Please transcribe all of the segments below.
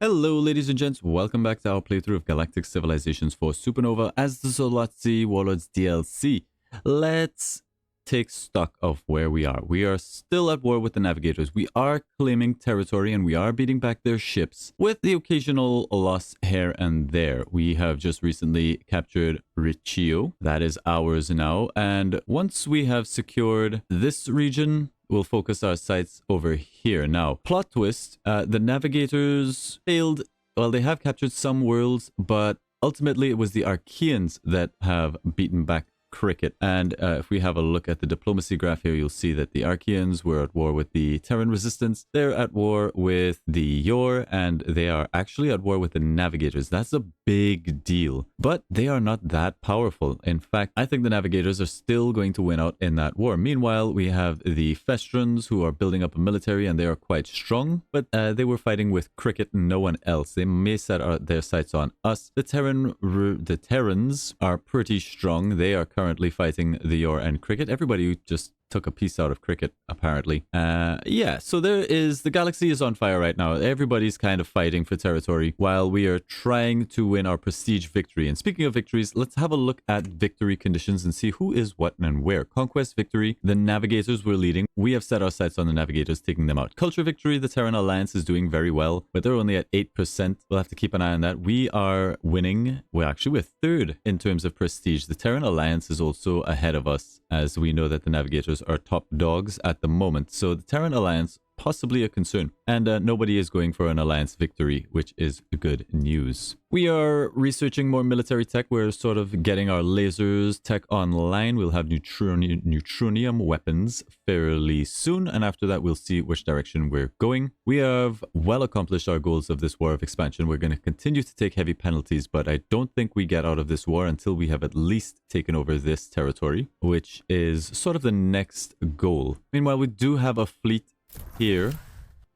Hello ladies and gents, welcome back to our playthrough of Galactic Civilizations for Supernova as the Solazzi Warlords DLC. Let's take stock of where we are. We are still at war with the navigators. We are claiming territory and we are beating back their ships with the occasional loss here and there. We have just recently captured Riccio. That is ours now. And once we have secured this region, we'll focus our sights over here. Now, plot twist, the navigators failed. Well, they have captured some worlds, but ultimately it was the Archeans that have beaten back Cricket. And if we have a look at the diplomacy graph here, you'll see that the Archeans were at war with the Terran resistance. They're at war with the Yor, and they are actually at war with the navigators. That's a big deal, but they are not that powerful. In fact, I think the navigators are still going to win out in that war. Meanwhile, we have the festrons who are building up a military, and they are quite strong, but they were fighting with Cricket and no one else. They may set their sights on us. The terrans are pretty strong. They are currently fighting the Yor and Cricket. Everybody just took a piece out of Cricket, apparently. Yeah, so the galaxy is on fire right now. Everybody's kind of fighting for territory while we are trying to win our prestige victory. And speaking of victories, let's have a look at victory conditions and see who is what and where. Conquest victory, the navigators were leading. We have set our sights on the navigators, taking them out. Culture victory, the Terran Alliance is doing very well, but they're only at 8%. We'll have to keep an eye on that. We are winning. We're third in terms of prestige. The Terran Alliance is also ahead of us, as we know that the navigators are top dogs at the moment. So the Terran Alliance, possibly a concern. And nobody is going for an alliance victory, which is good news. We are researching more military tech. We're sort of getting our lasers tech online. We'll have neutronium weapons fairly soon. And after that, we'll see which direction we're going. We have well accomplished our goals of this war of expansion. We're going to continue to take heavy penalties, but I don't think we get out of this war until we have at least taken over this territory, which is sort of the next goal. Meanwhile, we do have a fleet here,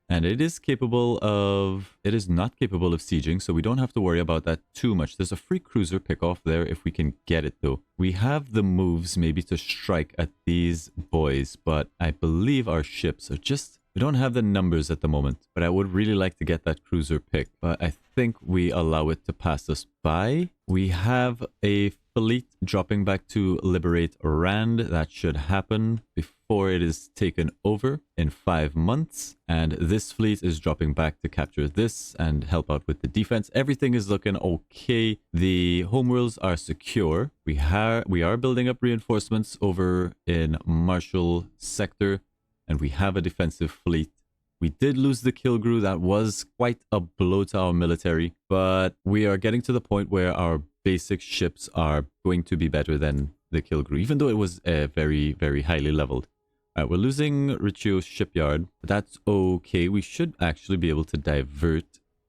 and it is not capable of sieging, so we don't have to worry about that too much. There's a free cruiser pick off there if we can get it, though. We have the moves maybe to strike at these boys, but I believe our ships are just... We don't have the numbers at the moment, but I would really like to get that cruiser pick. But I think we allow it to pass us by. We have a fleet dropping back to liberate Rand. That should happen before it is taken over in 5 months. And this fleet is dropping back to capture this and help out with the defense. Everything is looking okay. The homeworlds are secure. We are building up reinforcements over in Marshall sector. And we have a defensive fleet. We did lose the Kilgrew. That was quite a blow to our military. But we are getting to the point where our basic ships are going to be better than the Kilgrew, even though it was very, very highly leveled. All right, we're losing Riccio's shipyard. That's okay. We should actually be able to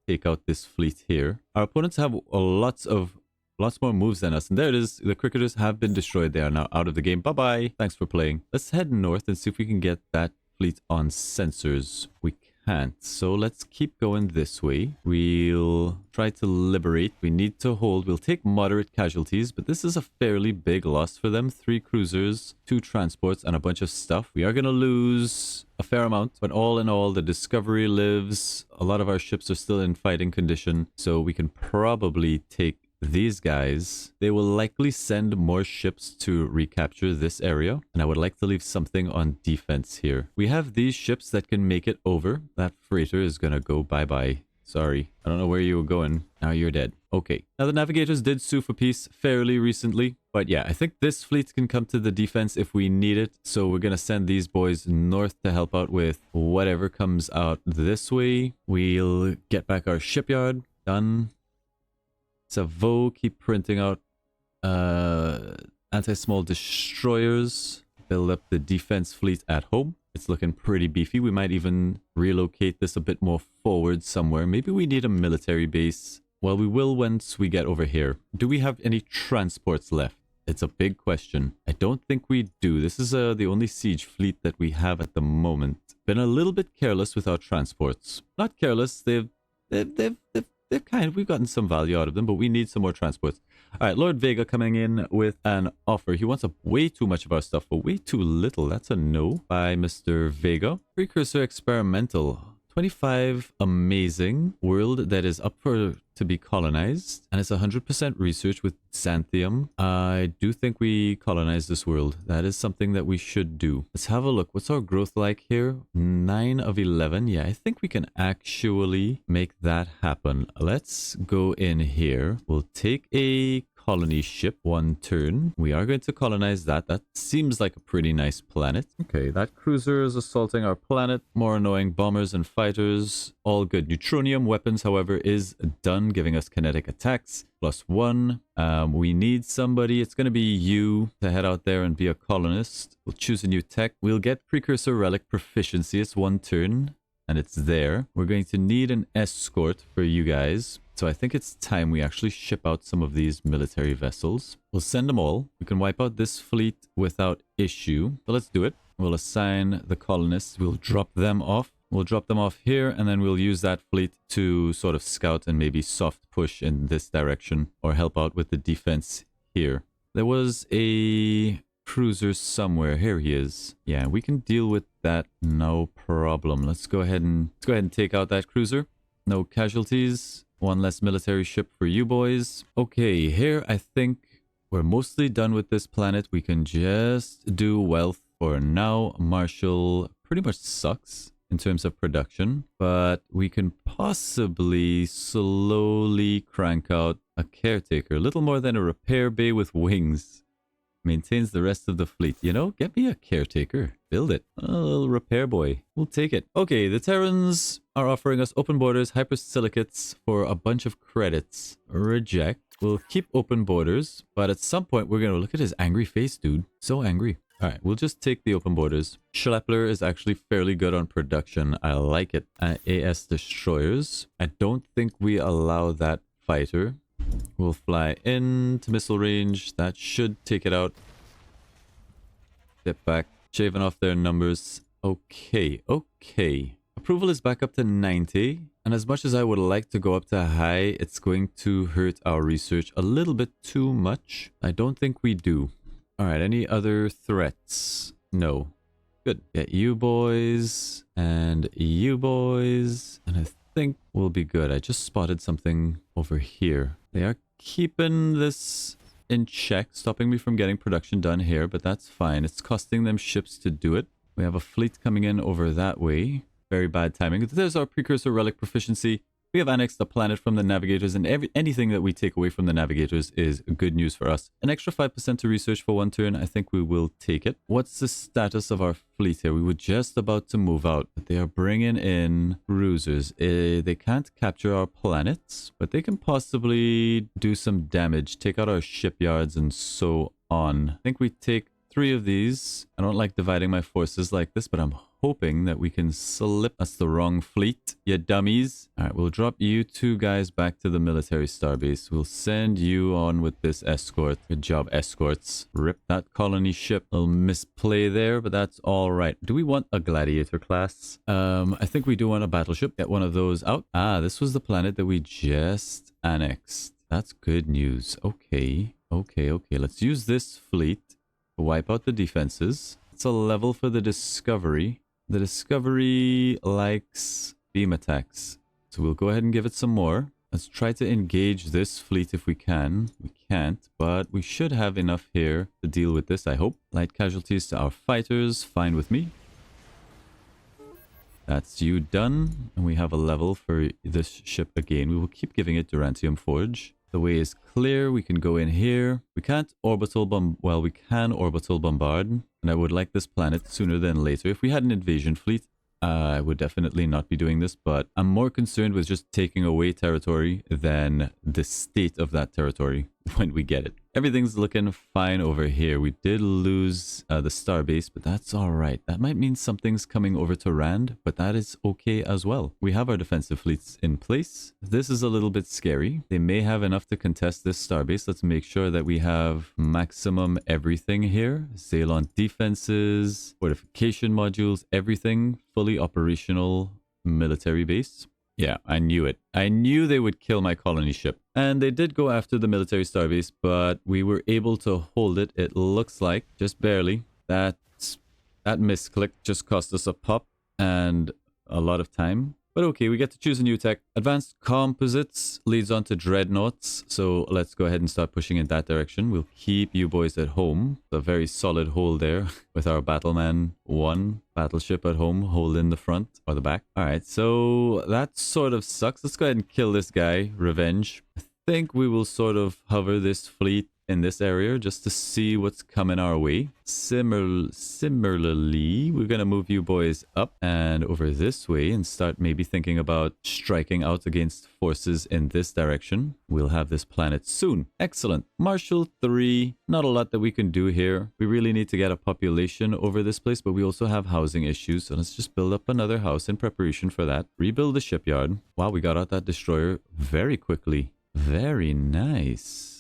take out this fleet here. Our opponents have lots more moves than us. And there it is. The cricketers have been destroyed. They are now out of the game. Bye-bye. Thanks for playing. Let's head north and see if we can get that fleet on sensors. We can't. So let's keep going this way. We'll try to liberate. We need to hold. We'll take moderate casualties, but this is a fairly big loss for them. 3 cruisers, 2 transports, and a bunch of stuff. We are going to lose a fair amount, but all in all, the Discovery lives. A lot of our ships are still in fighting condition, so we can probably take these guys. They will likely send more ships to recapture this area, and I would like to leave something on defense here. We have these ships that can make it over. That freighter is gonna go bye-bye. Sorry, I don't know where you were going. Now you're dead. Okay. Now the navigators did sue for peace fairly recently, but yeah, I think this fleet can come to the defense if we need it. So we're gonna send these boys north to help out with whatever comes out this way. We'll get back our shipyard. Done. Savo, keep printing out anti-small destroyers. Build up the defense fleet at home. It's looking pretty beefy. We might even relocate this a bit more forward somewhere. Maybe we need a military base. Well, we will once we get over here. Do we have any transports left? It's a big question. I don't think we do. This is the only siege fleet that we have at the moment. Been a little bit careless with our transports. Not careless. We've gotten some value out of them, but we need some more transports. All right, Lord Vega coming in with an offer. He wants way too much of our stuff for way too little. That's a no by Mr. Vega. Precursor experimental. 25 amazing world that is up for to be colonized, and it's 100% research with xanthium. I do think we colonize this world. That is something that we should do. Let's have a look. What's our growth like here? 9 of 11. Yeah, I think we can actually make that happen. Let's go in here. We'll take a colony ship, 1 turn. We are going to colonize that. That seems like a pretty nice planet. Okay, that cruiser is assaulting our planet. More annoying bombers and fighters. All good. Neutronium weapons, however, is done, giving us kinetic attacks. +1. We need somebody. It's going to be you to head out there and be a colonist. We'll choose a new tech. We'll get precursor relic proficiency. It's 1 turn. And it's there. We're going to need an escort for you guys. So I think it's time we actually ship out some of these military vessels. We'll send them all. We can wipe out this fleet without issue. So let's do it. We'll assign the colonists. We'll drop them off. We'll drop them off here, and then we'll use that fleet to sort of scout and maybe soft push in this direction or help out with the defense here. There was a cruiser somewhere. Here he is. Yeah, we can deal with that, no problem. Let's go ahead and take out that cruiser. No casualties. 1 less military ship for you boys. Okay, here I think we're mostly done with this planet. We can just do wealth for now. Marshall pretty much sucks in terms of production, but we can possibly slowly crank out a caretaker. A little more than a repair bay with wings. Maintains the rest of the fleet. You know, get me a caretaker. Build it. A little repair boy. We'll take it. Okay, the Terrans are offering us open borders, hypersilicates for a bunch of credits. Reject. We'll keep open borders, but at some point we're going to look at his angry face, dude. So angry. All right, we'll just take the open borders. Schleppler is actually fairly good on production. I like it. AS destroyers. I don't think we allow that fighter. We'll fly into missile range. That should take it out. Step back. Shaving off their numbers. Okay. Approval is back up to 90. And as much as I would like to go up to high, it's going to hurt our research a little bit too much. I don't think we do. All right. Any other threats? No. Good. Get you boys and you boys. And I think we'll be good. I just spotted something over here. They are keeping this in check, stopping me from getting production done here, but that's fine. It's costing them ships to do it. We have a fleet coming in over that way. Very bad timing. There's our precursor relic proficiency. We have annexed the planet from the navigators, and anything that we take away from the navigators is good news for us. An extra 5% to research for 1 turn. I think we will take it. What's the status of our fleet here? We were just about to move out, but they are bringing in cruisers. They can't capture our planets, but they can possibly do some damage, take out our shipyards and so on. I think we take 3 of these. I don't like dividing my forces like this, but I'm hoping that we can slip. That's the wrong fleet, you dummies. All right, we'll drop you 2 guys back to the military starbase. We'll send you on with this escort. Good job, escorts. Rip that colony ship. A little misplay there, but that's all right. Do we want a gladiator class? I think we do want a battleship. Get one of those out. Ah, this was the planet that we just annexed. That's good news. Okay. Let's use this fleet to wipe out the defenses. It's a level for the Discovery. The Discovery likes beam attacks. So we'll go ahead and give it some more. Let's try to engage this fleet if we can. We can't, but we should have enough here to deal with this, I hope. Light casualties to our fighters. Fine with me. That's you done. And we have a level for this ship again. We will keep giving it Durantium Forge. The way is clear. We can go in here. We can't orbital bomb. Well, we can orbital bombard. And I would like this planet sooner than later. If we had an invasion fleet, I would definitely not be doing this. But I'm more concerned with just taking away territory than the state of that territory when we get it. Everything's looking fine over here. We did lose the starbase, but that's all right. That might mean something's coming over to Rand, but that is okay as well. We have our defensive fleets in place. This is a little bit scary. They may have enough to contest this starbase. Let's make sure that we have maximum everything here. Ceylon defenses, fortification modules, everything fully operational military base. Yeah, I knew it. I knew they would kill my colony ship. And they did go after the military starbase, but we were able to hold it, it looks like, just barely. That misclick just cost us a pop and a lot of time. But okay, we get to choose a new tech. Advanced composites leads on to dreadnoughts. So let's go ahead and start pushing in that direction. We'll keep you boys at home. A very solid hole there with our Battleman 1 battleship at home, hole in the front or the back. All right, so that sort of sucks. Let's go ahead and kill this guy. Revenge. I think we will sort of hover this fleet in this area just to see what's coming our way. Similarly, we're going to move you boys up and over this way and start maybe thinking about striking out against forces in this direction. We'll have this planet soon. Excellent. Marshall 3. Not a lot that we can do here. We really need to get a population over this place, but we also have housing issues. So let's just build up another house in preparation for that. Rebuild the shipyard. Wow, we got out that destroyer very quickly. Very nice.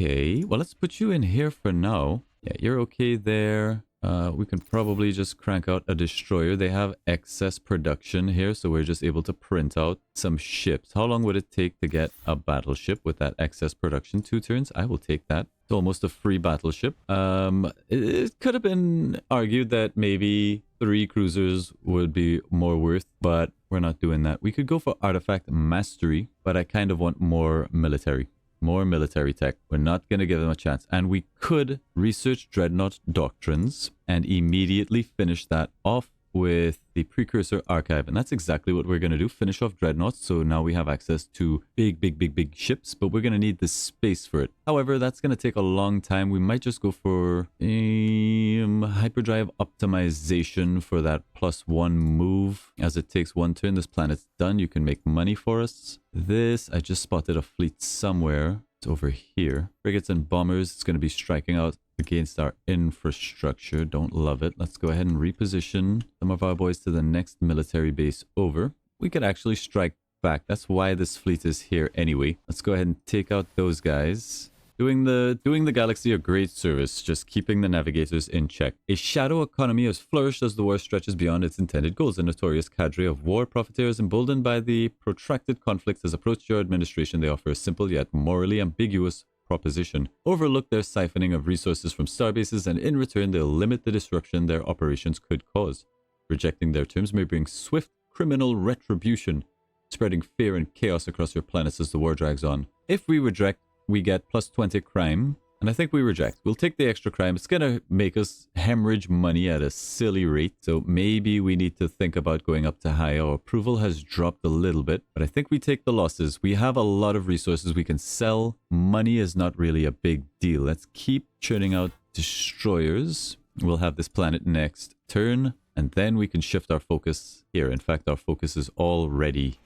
Okay, well, let's put you in here for now. Yeah, you're okay there. We can probably just crank out a destroyer. They have excess production here, so we're just able to print out some ships. How long would it take to get a battleship with that excess production? 2 turns? I will take that. It's almost a free battleship. It could have been argued that maybe 3 cruisers would be more worth, but we're not doing that. We could go for artifact mastery, but I kind of want more military. More military tech. We're not going to give them a chance. And we could research dreadnought doctrines and immediately finish that off with the precursor archive. And that's exactly what we're going to do. Finish off dreadnoughts. So now we have access to big ships, but we're going to need the space for it. However, that's going to take a long time. We might just go for hyperdrive optimization for that +1 move. As it takes 1 turn, this planet's done. You can make money for us. This, I just spotted a fleet somewhere. It's over here. Frigates and bombers. It's going to be striking out against our infrastructure. Don't love it. Let's go ahead and reposition some of our boys to the next military base over. We could actually strike back. That's why this fleet is here anyway. Let's go ahead and take out those guys. Doing the galaxy a great service, just keeping the navigators in check. A shadow economy has flourished as the war stretches beyond its intended goals. A notorious cadre of war profiteers, emboldened by the protracted conflicts, has approached your administration. They offer a simple yet morally ambiguous proposition. Overlook their siphoning of resources from starbases, and in return they'll limit the disruption their operations could cause. Rejecting their terms may bring swift criminal retribution, spreading fear and chaos across your planets as the war drags on. If we reject, we get +20 crime, and I think we reject. We'll take the extra crime. It's gonna make us hemorrhage money at a silly rate, so maybe we need to think about going up to higher. Our approval has dropped a little bit, but I think we take the losses. We have a lot of resources we can sell. Money is not really a big deal. Let's keep churning out destroyers. We'll have this planet next turn, and then we can shift our focus here. In fact, our focus is already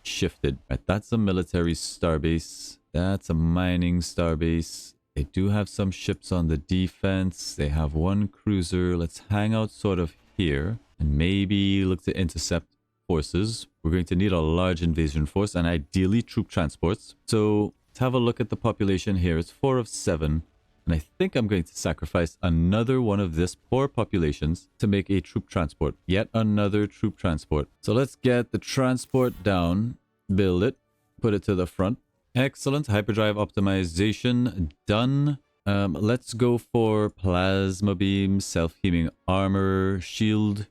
shifted. Right, that's a military starbase. That's a mining starbase. They do have some ships on the defense. They have 1 cruiser. Let's hang out sort of here and maybe look to intercept forces. We're going to need a large invasion force and ideally troop transports. So let's have a look at the population here. It's 4 of 7. And I think I'm going to sacrifice another one of this poor populations to make a troop transport. Yet another troop transport. So let's get the transport down, build it, put it to the front. Excellent. Hyperdrive optimization done. Let's go for plasma beam, self-healing armor, shield,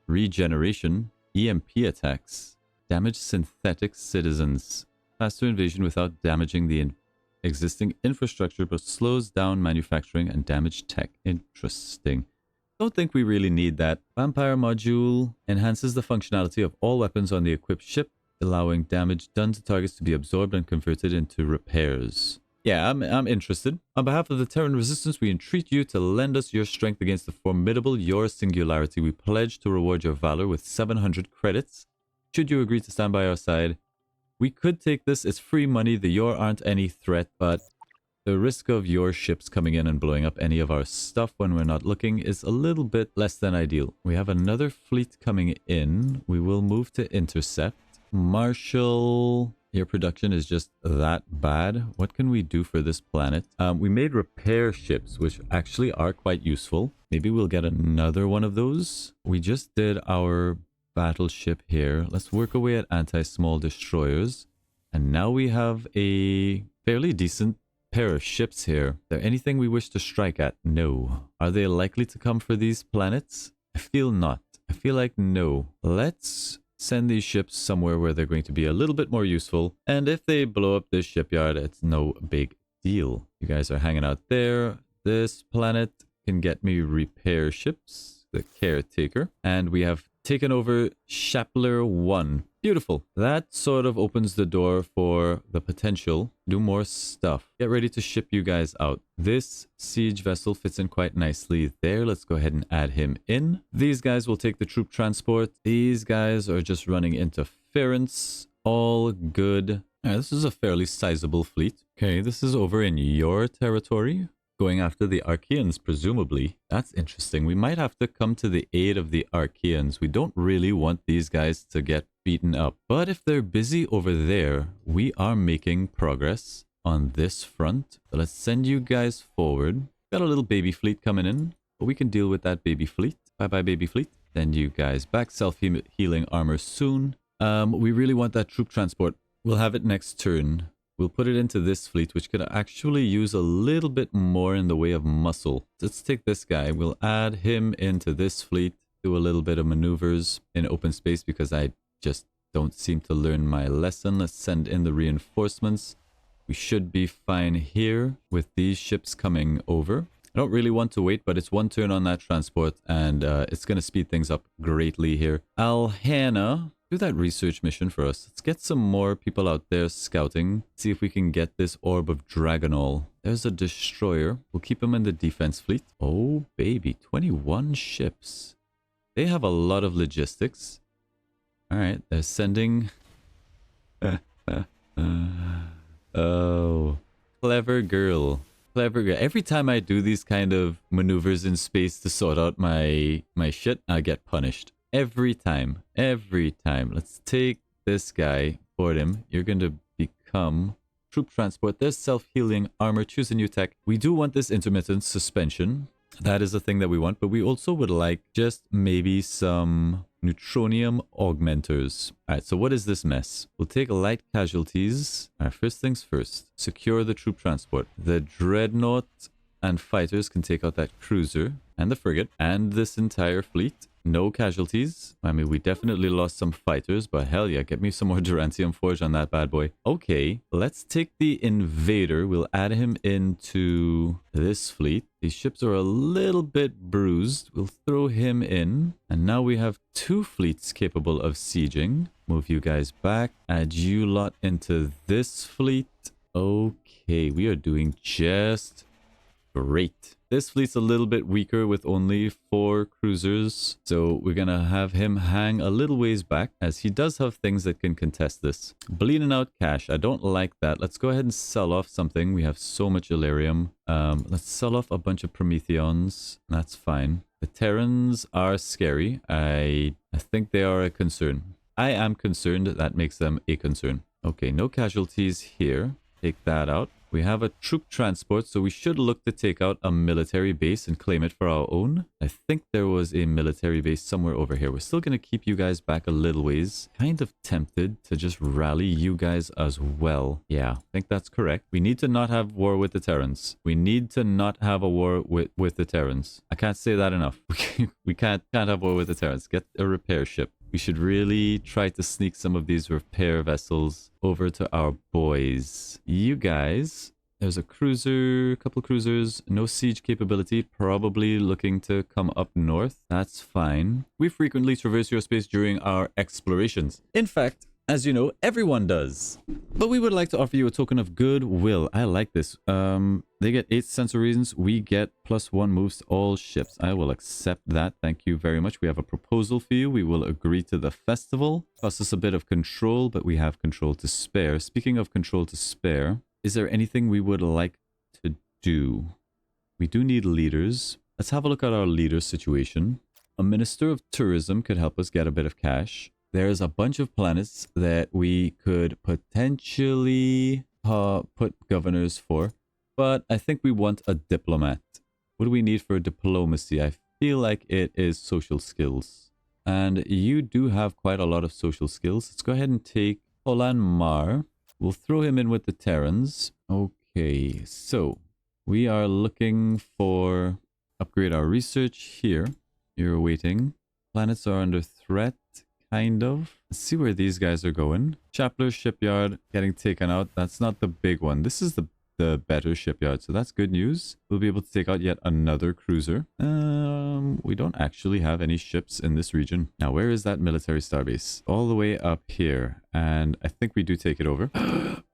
regeneration, EMP attacks, damage synthetic citizens, faster invasion without damaging the existing infrastructure, but slows down manufacturing and damage tech. Interesting. Don't think we really need that. Vampire module enhances the functionality of all weapons on the equipped ship, allowing damage done to targets to be absorbed and converted into repairs. Yeah, I'm interested. On behalf of the Terran Resistance, we entreat you to lend us your strength against the formidable Your Singularity. We pledge to reward your valor with 700 credits. Should you agree to stand by our side, we could take this. It's free money. The Your aren't any threat, but the risk of your ships coming in and blowing up any of our stuff when we're not looking is a little bit less than ideal. We have another fleet coming in. We will move to intercept. Marshall, your production is just that bad. What can we do for this planet? We made repair ships, which actually are quite useful. Maybe we'll get another one of those. We just did our battleship here. Let's work away at anti-small destroyers. And now we have a fairly decent pair of ships here. Is there anything we wish to strike at? No. Are they likely to come for these planets? I feel not. I feel like no. Let's send these ships somewhere where they're going to be a little bit more useful. And if they blow up this shipyard, it's no big deal. You guys are hanging out there. This planet can get me repair ships, the caretaker. And we have taken over Chapler 1. Beautiful. That sort of opens the door for the potential to do more stuff. Get ready to ship you guys out. This siege vessel fits in quite nicely there. Let's go ahead and add him in. These guys will take the troop transport. These guys are just running interference. All good. This is a fairly sizable fleet. Okay, this is over in your territory. Going after the Archeans, presumably. That's interesting. We might have to come to the aid of the Archeans. We don't really want these guys to get beaten up. But if they're busy over there, we are making progress on this front. So let's send you guys forward. Got a little baby fleet coming in, but we can deal with that baby fleet. Bye-bye, baby fleet. Send you guys back. Self-healing armor soon. We really want that troop transport. We'll have it next turn. We'll put it into this fleet, which could actually use a little bit more in the way of muscle. Let's take this guy. We'll add him into this fleet. Do a little bit of maneuvers in open space because I just don't seem to learn my lesson. Let's send in the reinforcements. We should be fine here with these ships coming over. I don't really want to wait, but it's one turn on that transport, and it's going to speed things up greatly here. Alhana, do that research mission for us. Let's get some more people out there scouting. See if we can get this orb of Dragonol. There's a destroyer. We'll keep him in the defense fleet. Oh, baby. 21 ships. They have a lot of logistics. All right. They're sending... Oh, clever girl. Clever girl. Every time I do these kind of maneuvers in space to sort out my shit, I get punished. Every time. Every time. Let's take this guy, board him. You're going to become troop transport. There's self-healing armor. Choose a new tech. We do want this intermittent suspension. That is a thing that we want, but we also would like just maybe some neutronium augmenters. All right, so what is this mess? We'll take light casualties. All right, first things first. Secure the troop transport. The dreadnought and fighters can take out that cruiser and the frigate and this entire fleet. No casualties. I mean, we definitely lost some fighters, but hell yeah, get me some more Durantium Forge on that bad boy. Okay, let's take the Invader. We'll add him into this fleet. These ships are a little bit bruised. We'll throw him in. And now we have 2 fleets capable of sieging. Move you guys back. Add you lot into this fleet. Okay, we are doing just great. This fleet's a little bit weaker with only 4 cruisers, so we're gonna have him hang a little ways back as he does have things that can contest this. Bleeding out cash, I don't like that. Let's go ahead and sell off something. We have so much Illyrium. Let's sell off a bunch of Prometheons. That's fine. The Terrans are scary. I think they are a concern. I am concerned. That makes them a concern. Okay, no casualties here. Take that out. We have a troop transport, so we should look to take out a military base and claim it for our own. I think there was a military base somewhere over here. We're still going to keep you guys back a little ways. Kind of tempted to just rally you guys as well. Yeah, I think that's correct. We need to not have war with the Terrans. We need to not have a war with the Terrans. I can't say that enough. We can't have war with the Terrans. Get a repair ship. We should really try to sneak some of these repair vessels over to our boys. You guys, there's a cruiser, a couple cruisers, no siege capability, probably looking to come up north. That's fine. We frequently traverse your space during our explorations. In fact, as you know, everyone does. But we would like to offer you a token of goodwill. I like this. They get 8 sensor reasons. We get +1 moves to all ships. I will accept that. Thank you very much. We have a proposal for you. We will agree to the festival. Costs us a bit of control, but we have control to spare. Speaking of control to spare, is there anything we would like to do? We do need leaders. Let's have a look at our leader situation. A minister of tourism could help us get a bit of cash. There's a bunch of planets that we could potentially put governors for, but I think we want a diplomat. What do we need for diplomacy? I feel like it is social skills. And you do have quite a lot of social skills. Let's go ahead and take Olan Mar. We'll throw him in with the Terrans. Okay, so we are looking for upgrade our research here. You're waiting. Planets are under threat. kind of. Let's see where these guys are going. Chapler shipyard getting taken out. That's not the big one. This is the better shipyard, so that's good news. We'll be able to take out yet another cruiser. We don't actually have any ships in this region. Now, where is that military starbase? All the way up here, and I think we do take it over.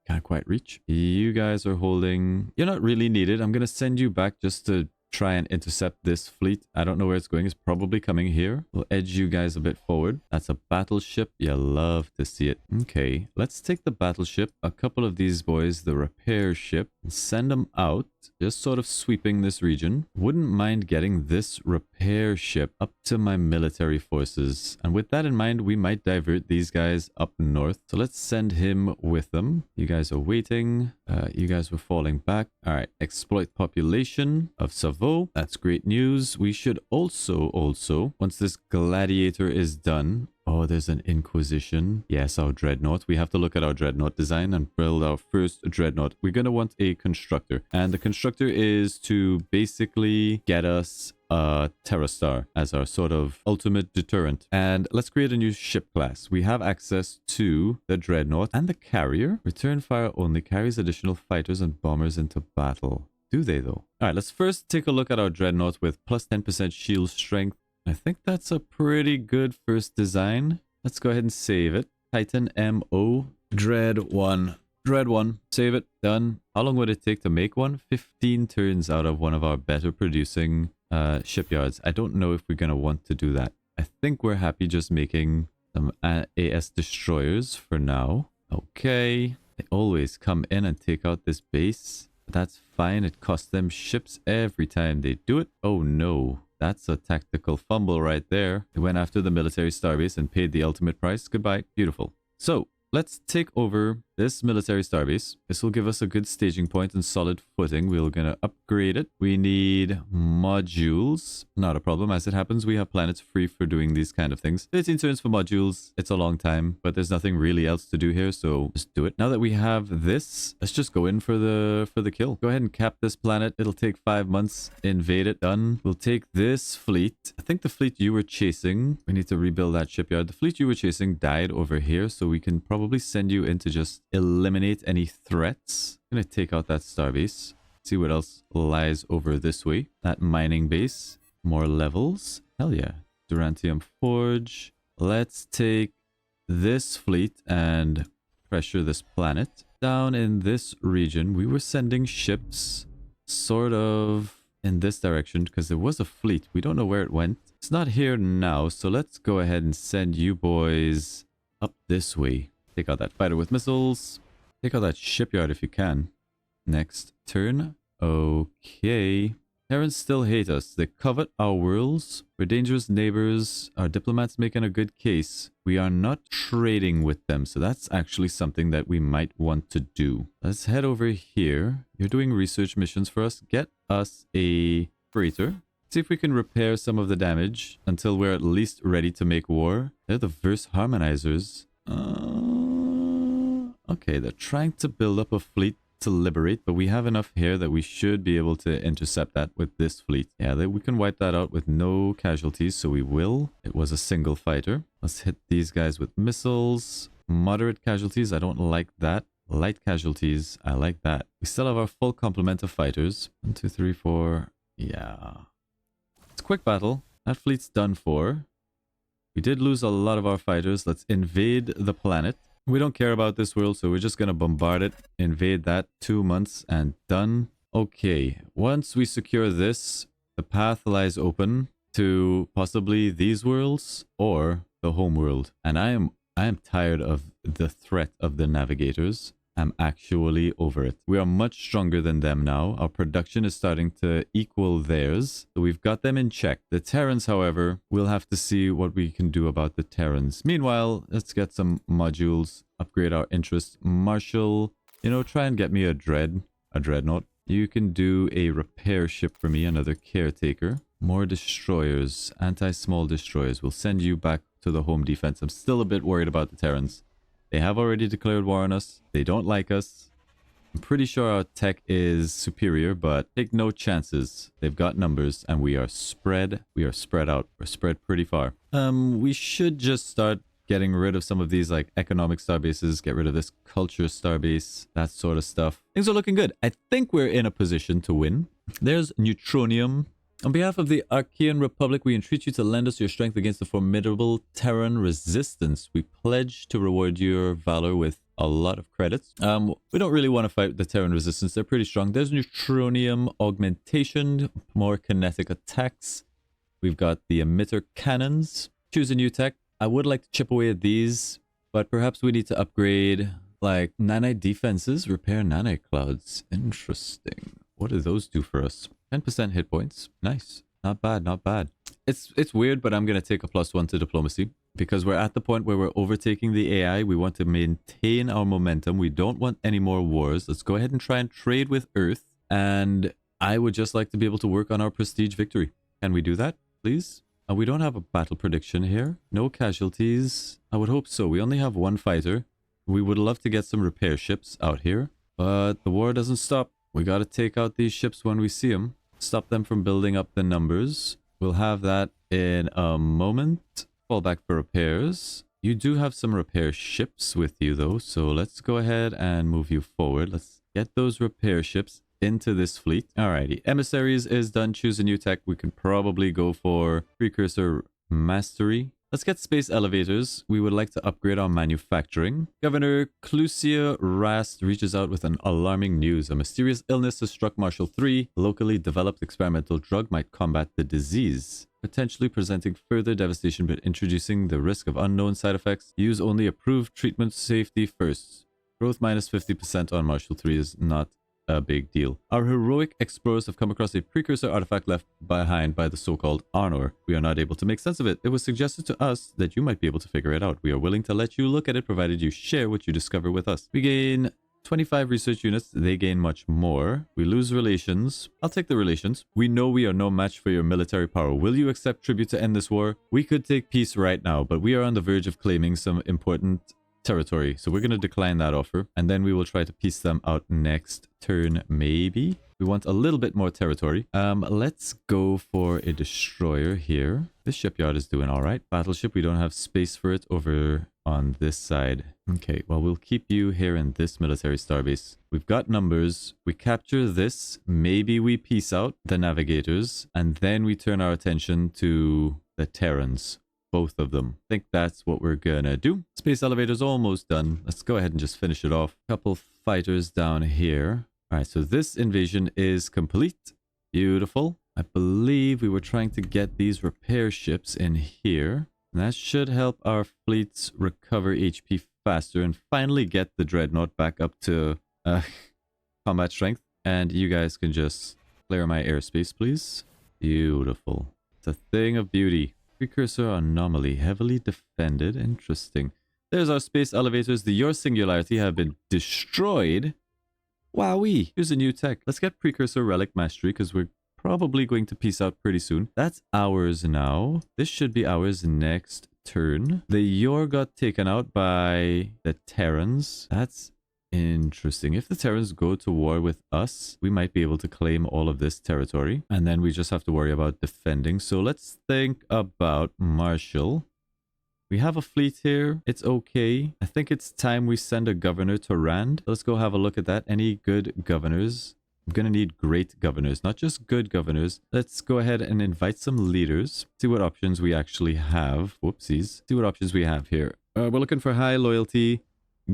Can't quite reach. You guys are holding... You're not really needed. I'm gonna send you back just to try and intercept this fleet. I don't know where it's going. It's probably coming here. We'll edge you guys a bit forward. That's a battleship. You love to see it. Okay, let's take the battleship, a couple of these boys, the repair ship, and send them out, just sort of sweeping this region. Wouldn't mind getting this repair ship up to my military forces. And with that in mind, we might divert these guys up north. So let's send him with them. You guys are waiting. You guys were falling back. All right, exploit population of Savo. That's great news. We should also, once this gladiator is done... Oh, there's an Inquisition. Yes, our dreadnought. We have to look at our dreadnought design and build our first dreadnought. We're going to want a constructor. And the constructor is to basically get us a Terra Star as our sort of ultimate deterrent. And let's create a new ship class. We have access to the dreadnought and the carrier. Return fire only carries additional fighters and bombers into battle. Do they though? All right, let's first take a look at our dreadnought with plus 10% shield strength. I think that's a pretty good first design. Let's go ahead and save it. Titan MO. Dread 1. Dread 1. Save it. Done. How long would it take to make one? 15 turns out of one of our better producing shipyards. I don't know if we're going to want to do that. I think we're happy just making some AS destroyers for now. Okay. They always come in and take out this base. That's fine. It costs them ships every time they do it. Oh no. That's a tactical fumble right there. They went after the military starbase and paid the ultimate price. Goodbye. Beautiful. So let's take over this military starbase. This will give us a good staging point and solid footing. We're going to upgrade it. We need modules. Not a problem. As it happens, we have planets free for doing these kind of things. 13 turns for modules. It's a long time, but there's nothing really else to do here, so just do it. Now that we have this, let's just go in for the kill. Go ahead and cap this planet. It'll take 5 months. Invade it. Done. We'll take this fleet. I think the fleet you were chasing, we need to rebuild that shipyard. The fleet you were chasing died over here, so we can probably send you in to just eliminate any threats. I'm gonna take out that starbase. See what else lies over this way. That mining base. More levels. Hell yeah. Durantium Forge. Let's take this fleet and pressure this planet. Down in this region, we were sending ships sort of in this direction because there was a fleet. We don't know where it went. It's not here now, so let's go ahead and send you boys up this way. Take out that fighter with missiles. Take out that shipyard if you can. Next turn. Okay. Terrans still hate us. They covet our worlds. We're dangerous neighbors. Our diplomats making a good case. We are not trading with them, so that's actually something that we might want to do. Let's head over here. You're doing research missions for us. Get us a freighter. See if we can repair some of the damage until we're at least ready to make war. They're the verse harmonizers. Okay, they're trying to build up a fleet to liberate, but we have enough here that we should be able to intercept that with this fleet. Yeah, we can wipe that out with no casualties, so we will. It was a single fighter. Let's hit these guys with missiles. Moderate casualties, I don't like that. Light casualties, I like that. We still have our full complement of fighters. 1, 2, 3, 4. Yeah. It's a quick battle. That fleet's done for. We did lose a lot of our fighters. Let's invade the planet. We don't care about this world, so we're just going to bombard it. Invade that. 2 months and done. Okay. Once we secure this, the path lies open to possibly these worlds or the home world. And I am tired of the threat of the navigators. I'm actually over it. We are much stronger than them now. Our production is starting to equal theirs. So we've got them in check. The Terrans, however, we'll have to see what we can do about the Terrans. Meanwhile, let's get some modules, upgrade our interest. Marshall, try and get me a dreadnought. You can do a repair ship for me, another caretaker. More destroyers, anti-small destroyers. We'll send you back to the home defense. I'm still a bit worried about the Terrans. They have already declared war on us. They don't like us. I'm pretty sure our tech is superior, but take no chances. They've got numbers, and we are spread. We are spread out. We're spread pretty far. We should just start getting rid of some of these like economic starbases, get rid of this culture starbase, that sort of stuff. Things are looking good. I think we're in a position to win. There's Neutronium. On behalf of the Archean Republic, we entreat you to lend us your strength against the formidable Terran resistance. We pledge to reward your valor with a lot of credits. We don't really want to fight the Terran resistance. They're pretty strong. There's Neutronium augmentation, more kinetic attacks. We've got the emitter cannons. Choose a new tech. I would like to chip away at these, but perhaps we need to upgrade like nanite defenses, repair nanite clouds. Interesting. What do those do for us? 10% hit points. Nice. Not bad, not bad. It's weird, but I'm going to take a +1 to diplomacy because we're at the point where we're overtaking the AI. We want to maintain our momentum. We don't want any more wars. Let's go ahead and try and trade with Earth. And I would just like to be able to work on our prestige victory. Can we do that, please? We don't have a battle prediction here. No casualties. I would hope so. We only have one fighter. We would love to get some repair ships out here, but the war doesn't stop. We got to take out these ships when we see them. Stop them from building up the numbers. We'll have that in a moment. Fall back for repairs. You do have some repair ships with you though, so let's go ahead and move you forward. Let's get those repair ships into this fleet. Alrighty, emissaries is done. Choose a new tech. We can probably go for precursor mastery. Let's get space elevators. We would like to upgrade our manufacturing. Governor Clusia Rast reaches out with an alarming news. A mysterious illness has struck Marshall 3. A locally developed experimental drug might combat the disease, potentially presenting further devastation but introducing the risk of unknown side effects. Use only approved treatment safety first. Growth minus 50% on Marshall 3 is not a big deal. Our heroic explorers have come across a precursor artifact left behind by the so-called Arnor. We are not able to make sense of it. It was suggested to us that you might be able to figure it out. We are willing to let you look at it provided you share what you discover with us. We gain 25 research units. They gain much more. We lose relations. I'll take the relations. We know we are no match for your military power. Will you accept tribute to end this war? We could take peace right now, but we are on the verge of claiming some important territory, so we're going to decline that offer, and then we will try to piece them out next turn. Maybe we want a little bit more territory. Let's go for a destroyer here. This shipyard is doing all right. Battleship, we don't have space for it over on this side. Okay, well, we'll keep you here in this military starbase. We've got numbers. We capture this. Maybe we piece out the navigators, and then we turn our attention to the terrans. Both of them. I think that's what we're gonna do. Space elevator's almost done. Let's go ahead and just finish it off. Couple fighters down here. All right, so this invasion is complete. Beautiful. I believe we were trying to get these repair ships in here. And that should help our fleets recover HP faster and finally get the Dreadnought back up to combat strength. And you guys can just clear my airspace, please. Beautiful. It's a thing of beauty. Precursor anomaly, heavily defended. Interesting. There's our space elevators. The Your Singularity have been destroyed. Wowee. Here's a new tech. Let's get Precursor Relic Mastery because we're probably going to piece out pretty soon. That's ours now. This should be ours next turn. The Yor got taken out by the Terrans. That's interesting. If the Terrans go to war with us, we might be able to claim all of this territory. And then we just have to worry about defending. So let's think about Marshall. We have a fleet here. It's okay. I think it's time we send a governor to Rand. Let's go have a look at that. Any good governors? I'm going to need great governors, not just good governors. Let's go ahead and invite some leaders. See what options we actually have. Whoopsies. See what options we have here. We're looking for high loyalty,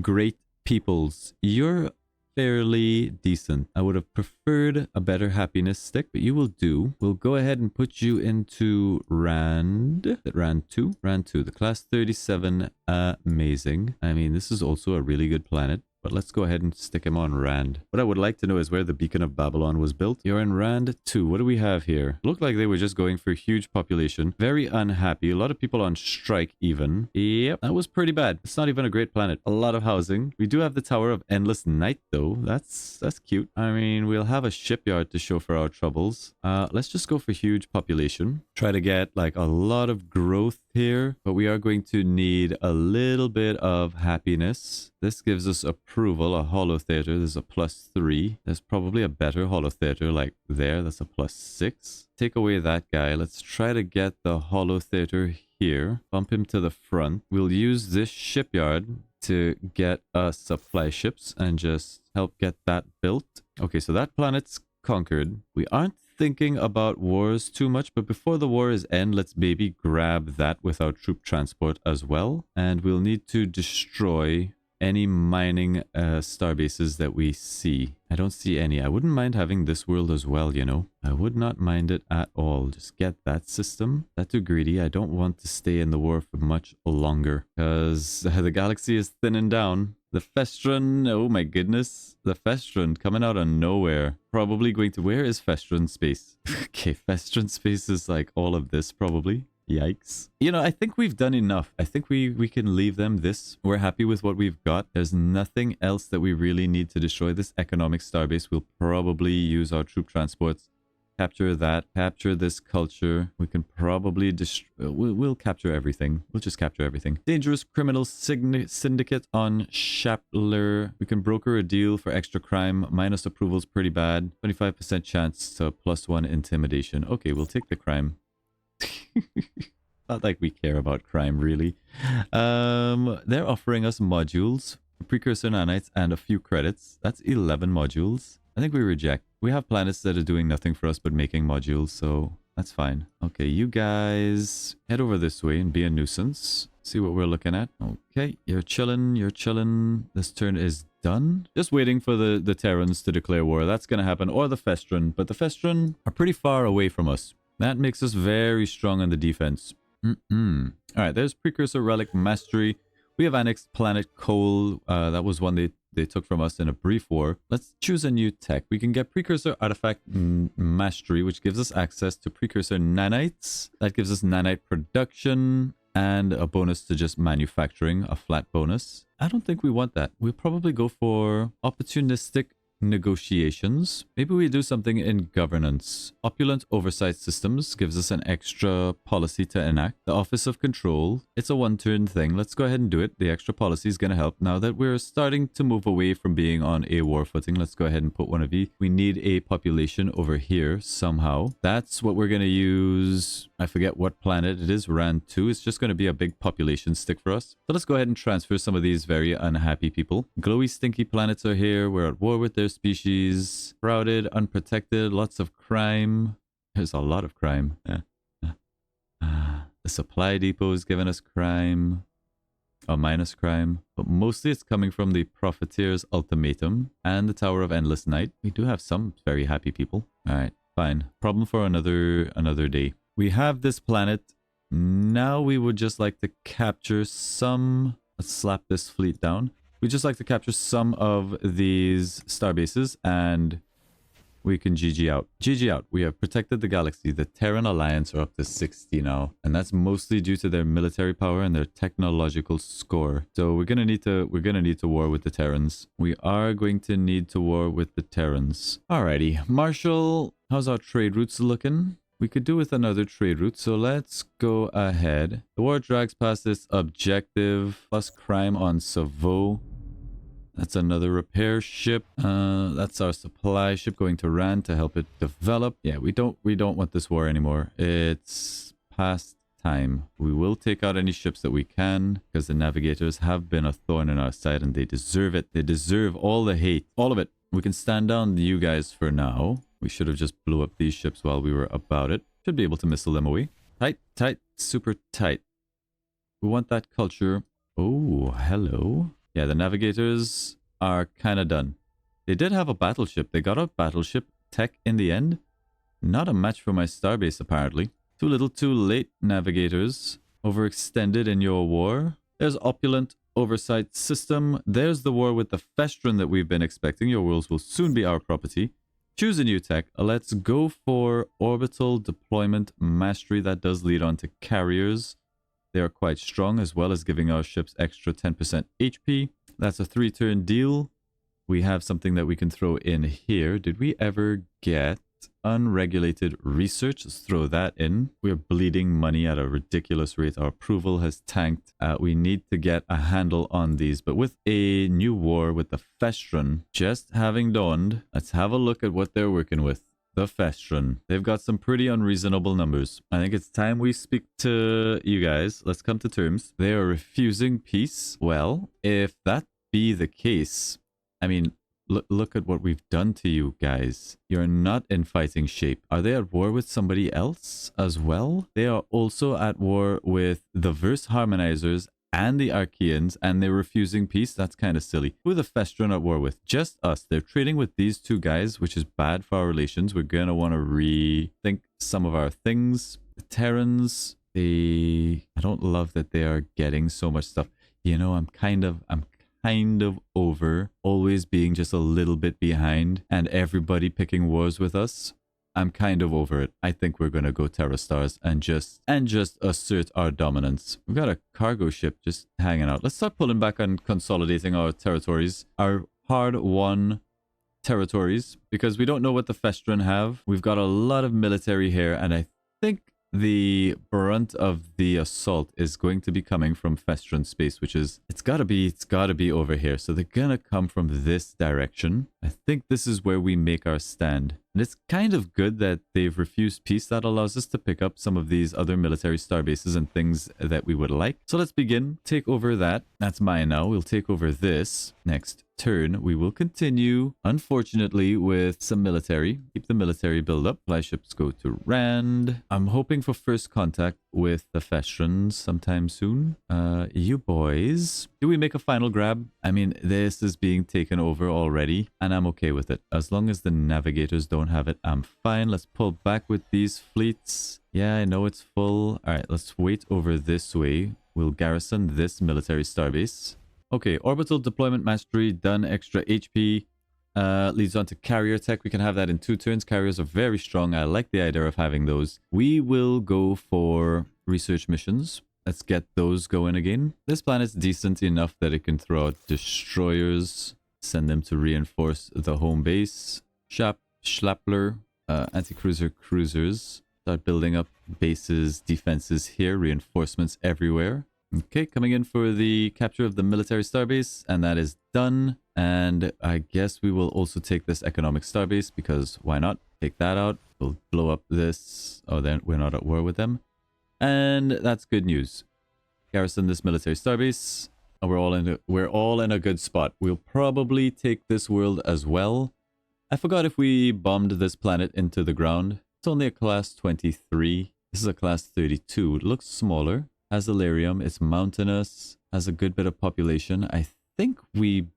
great peoples. You're fairly decent. I would have preferred a better happiness stick, but you will do. We'll go ahead and put you into Rand. Rand 2. Rand 2. The class 37. Amazing. I mean, this is also a really good planet. But let's go ahead and stick him on Rand. What I would like to know is where the Beacon of Babylon was built. You're in Rand 2. What do we have here? Looked like they were just going for huge population. Very unhappy. A lot of people on strike even. Yep, that was pretty bad. It's not even a great planet. A lot of housing. We do have the Tower of Endless Night though. That's cute. I mean, we'll have a shipyard to show for our troubles. Let's just go for huge population. Try to get like a lot of growth here, but we are going to need a little bit of happiness. This gives us approval. A holo theater, there's a +3. There's probably a better holo theater like there. That's a +6. Take away that guy. Let's try to get the holo theater here. Bump him to the front. We'll use this shipyard to get us supply ships and just help get that built. Okay, so that planet's conquered. We aren't thinking about wars too much, but before the war is end, let's maybe grab that with our troop transport as well. And we'll need to destroy any mining star bases that we see. I don't see any. I wouldn't mind having this world as well, you know. I would not mind it at all. Just get that system. That's too greedy. I don't want to stay in the war for much longer because the galaxy is thinning down. The festron, oh my goodness. The festron coming out of nowhere. Probably going to... Where is festron space? Okay, festron space is like all of this probably. Yikes. You know, I think we've done enough. I think we can leave them this. We're happy with what we've got. There's nothing else that we really need to destroy. This economic starbase, we'll probably use our troop transports. Capture that. Capture this culture. We can probably destroy... We'll capture everything. We'll just capture everything. Dangerous criminal syndicate on Shapler. We can broker a deal for extra crime. Minus approval's pretty bad. 25% chance to +1 intimidation. Okay, we'll take the crime. Not like we care about crime, really. They're offering us modules, precursor nanites, and a few credits. That's 11 modules. I think we reject. We have planets that are doing nothing for us but making modules, so that's fine. Okay, you guys head over this way and be a nuisance. See what we're looking at. Okay, you're chilling, you're chilling. This turn is done. Just waiting for the Terrans to declare war. That's going to happen. Or the Festron. But the Festron are pretty far away from us. That makes us very strong on the defense. Alright, there's Precursor Relic Mastery. We have annexed Planet Coal. That was one they took from us in a brief war. Let's choose a new tech. We can get Precursor Artifact Mastery, which gives us access to Precursor Nanites. That gives us nanite production and a bonus to just manufacturing, a flat bonus. I don't think we want that. We'll probably go for opportunistic negotiations. Maybe we do something in governance. Opulent oversight systems gives us an extra policy to enact. The Office of Control, it's a one-turn thing. Let's go ahead and do it. The extra policy is going to help. Now that we're starting to move away from being on a war footing, let's go ahead and put one of these. We need a population over here somehow. That's what we're going to use. I forget what planet it is. Ran 2. It's just going to be a big population stick for us. So let's go ahead and transfer some of these very unhappy people. Glowy, stinky planets are here. We're at war with their species. Crowded, unprotected, lots of crime. There's a lot of crime. The supply depot is giving us crime. Or minus crime. But mostly it's coming from the Profiteer's Ultimatum and the Tower of Endless Night. We do have some very happy people. Alright, fine. Problem for another day. We have this planet. Now we would just like to capture some... Let's slap this fleet down. We'd just like to capture some of these starbases and we can GG out. GG out. We have protected the galaxy. The Terran Alliance are up to 60 now. And that's mostly due to their military power and their technological score. So we're gonna need to war with the Terrans. We are going to need to war with the Terrans. Alrighty. Marshall, how's our trade routes looking? We could do with another trade route, so let's go ahead. The war drags past this objective, plus crime on Savo. That's another repair ship. That's our supply ship going to Ran to help it develop. Yeah, we don't want this war anymore. It's past time. We will take out any ships that we can, because the navigators have been a thorn in our side and they deserve it. They deserve all the hate, all of it. We can stand down you guys for now. We should have just blew up these ships while we were about it. Should be able to missile them away. Tight, tight, super tight. We want that culture. Oh, hello. Yeah, the navigators are kind of done. They did have a battleship. They got a battleship tech in the end. Not a match for my starbase, apparently. Too little, too late, navigators. Overextended in your war. There's opulent oversight system. There's the war with the Festron that we've been expecting. Your worlds will soon be our property. Choose a new tech. Let's go for orbital deployment mastery. That does lead on to carriers. They are quite strong, as well as giving our ships extra 10% HP. That's a 3-turn deal. We have something that we can throw in here. Did we ever get unregulated research? Let's throw that in. We're bleeding money at a ridiculous rate. Our approval has tanked. We need to get a handle on these. But with a new war with the Festron just having dawned, let's have a look at what they're working with. the Festron. They've got some pretty unreasonable numbers. I think it's time we speak to you guys. Let's come to terms. They are refusing peace. Well, if that be the case, I mean, look at what we've done to you guys. You're not in fighting shape. Are they at war with somebody else as well? They are also at war with the verse harmonizers and the Archeans, and they're refusing peace. That's kind of silly. Who are the Festron at war with? Just us. They're trading with these two guys, which is bad for our relations. We're gonna want to rethink some of our things. The Terrans, I don't love that they are getting so much stuff. You know, I'm kind of over always being just a little bit behind and everybody picking wars with us. I'm kind of over it. I think we're gonna go Terra Stars and just assert our dominance. We've got a cargo ship just hanging out. Let's start pulling back on consolidating our territories, our hard-won territories, because we don't know what the Festron have. We've got a lot of military here, and I think the brunt of the assault is going to be coming from Festron space, which is it's gotta be over here. So they're gonna come from this direction. I think this is where we make our stand. And it's kind of good that they've refused peace. That allows us to pick up some of these other military star bases and things that we would like. So let's begin. Take over that. That's mine now. We'll take over this. Next turn, we will continue, unfortunately, with some military. Keep the military build up. Fly ships go to Rand. I'm hoping for first contact with the Festrons sometime soon. You boys. Do we make a final grab? I mean, this is being taken over already, and I'm okay with it. As long as the navigators don't have it, I'm fine. Let's pull back with these fleets. Yeah, I know it's full. All right, let's wait over this way. We'll garrison this military starbase. Okay, orbital deployment mastery done. Extra HP. Leads on to carrier tech. We can have that in 2 turns. Carriers are very strong. I like the idea of having those. We will go for research missions. Let's get those going again. This planet's decent enough that it can throw out destroyers. Send them to reinforce the home base. Schlappler, anti-cruiser cruisers. Start building up bases, defenses here. Reinforcements everywhere. Okay, coming in for the capture of the military starbase, and that is done. And I guess we will also take this economic starbase, because why not? Take that out. We'll blow up this. Oh, then we're not at war with them. And that's good news. Garrison this military starbase. And we're all in a good spot. We'll probably take this world as well. I forgot if we bombed this planet into the ground. It's only a class 23. This is a class 32. It looks smaller. Has Illyrium, it's mountainous, has a good bit of population. I think we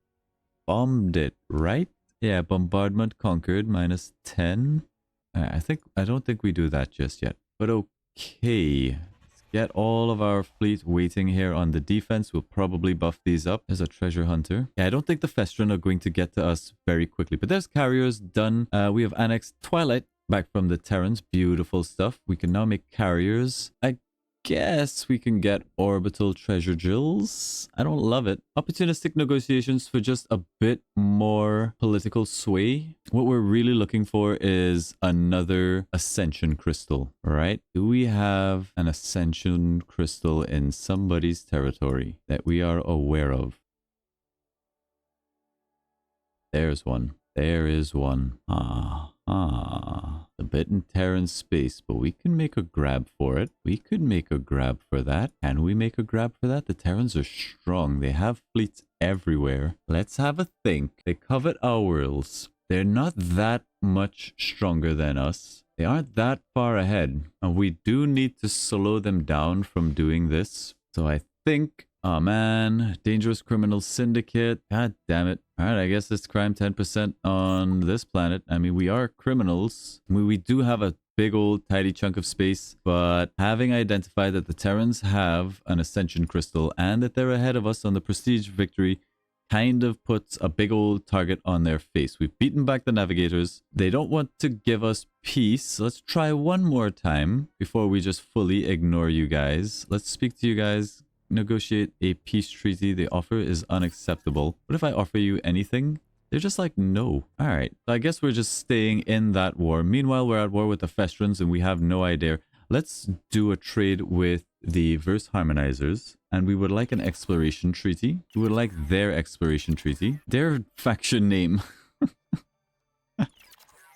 bombed it, right? Yeah, bombardment conquered, -10. I don't think we do that just yet. But okay. Let's get all of our fleet waiting here on the defense. We'll probably buff these up. There's a treasure hunter. Yeah, I don't think the Festron are going to get to us very quickly. But there's carriers done. We have annexed Twilight back from the Terrans. Beautiful stuff. We can now make carriers. I guess we can get orbital treasure drills. I don't love it. Opportunistic negotiations for just a bit more political sway. What we're really looking for is another Ascension Crystal, right? Do we have an Ascension Crystal in somebody's territory that we are aware of? There's one. There is one. A bit in Terran space, but we can make a grab for it. We could make a grab for that. Can we make a grab for that? The Terrans are strong. They have fleets everywhere. Let's have a think. They covet our worlds. They're not that much stronger than us. They aren't that far ahead. And we do need to slow them down from doing this. So I think... Oh man, dangerous criminal syndicate. God damn it. Alright, I guess it's crime 10% on this planet. I mean, we are criminals. We do have a big old tidy chunk of space, but having identified that the Terrans have an Ascension Crystal and that they're ahead of us on the prestige victory kind of puts a big old target on their face. We've beaten back the navigators. They don't want to give us peace. So let's try one more time before we just fully ignore you guys. Let's speak to you guys. Negotiate a peace treaty. The offer is unacceptable. What if I offer you anything? They're just like, no. All right. So I guess we're just staying in that war. Meanwhile, we're at war with the Festrons and we have no idea. Let's do a trade with the verse harmonizers. And we would like an exploration treaty. We would like their exploration treaty. Their faction name.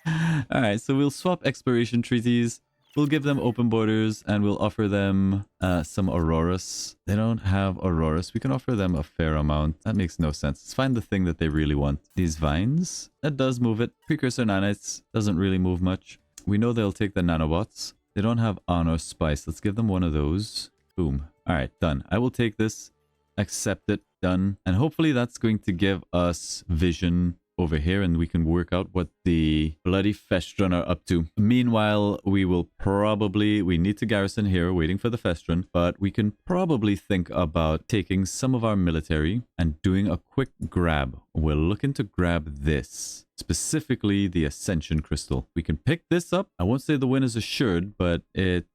All right, so we'll swap exploration treaties. We'll give them open borders and we'll offer them some auroras. They don't have auroras. We can offer them a fair amount. That makes no sense. Let's find the thing that they really want. These vines, that does move it. Precursor nanites doesn't really move much. We know they'll take the nanobots. They don't have honor spice. Let's give them one of those. Boom. All right, done. I will take this, accept it, done. And hopefully that's going to give us vision over here and we can work out what the bloody festron are up to. Meanwhile, we need to garrison here waiting for the festron, but we can probably think about taking some of our military and doing a quick grab. We're looking to grab this, specifically the Ascension Crystal. We can pick this up. I won't say the win is assured, but it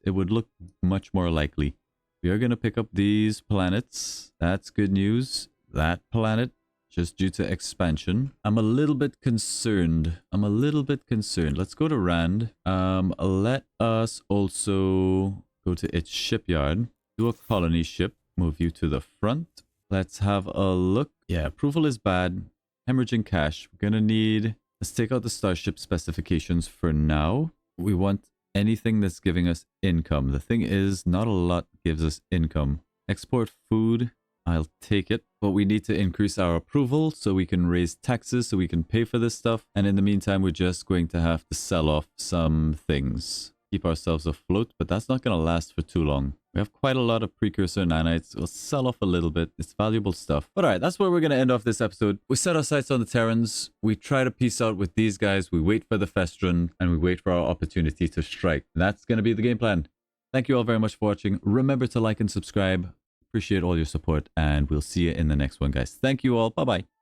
would look much more likely. We are going to pick up these planets. That's good news. That planet, just due to expansion. I'm a little bit concerned. Let's go to Rand. Let us also go to its shipyard. Do a colony ship. Move you to the front. Let's have a look. Yeah, approval is bad. Hemorrhaging cash. We're gonna need... Let's take out the starship specifications for now. We want anything that's giving us income. The thing is, not a lot gives us income. Export food. I'll take it, but we need to increase our approval so we can raise taxes so we can pay for this stuff. And in the meantime, we're just going to have to sell off some things. Keep ourselves afloat, but that's not going to last for too long. We have quite a lot of precursor nanites. We'll sell off a little bit. It's valuable stuff. But all right, that's where we're going to end off this episode. We set our sights on the Terrans. We try to peace out with these guys. We wait for the festron and we wait for our opportunity to strike. That's going to be the game plan. Thank you all very much for watching. Remember to like and subscribe. Appreciate all your support and we'll see you in the next one, guys. Thank you all. Bye-bye.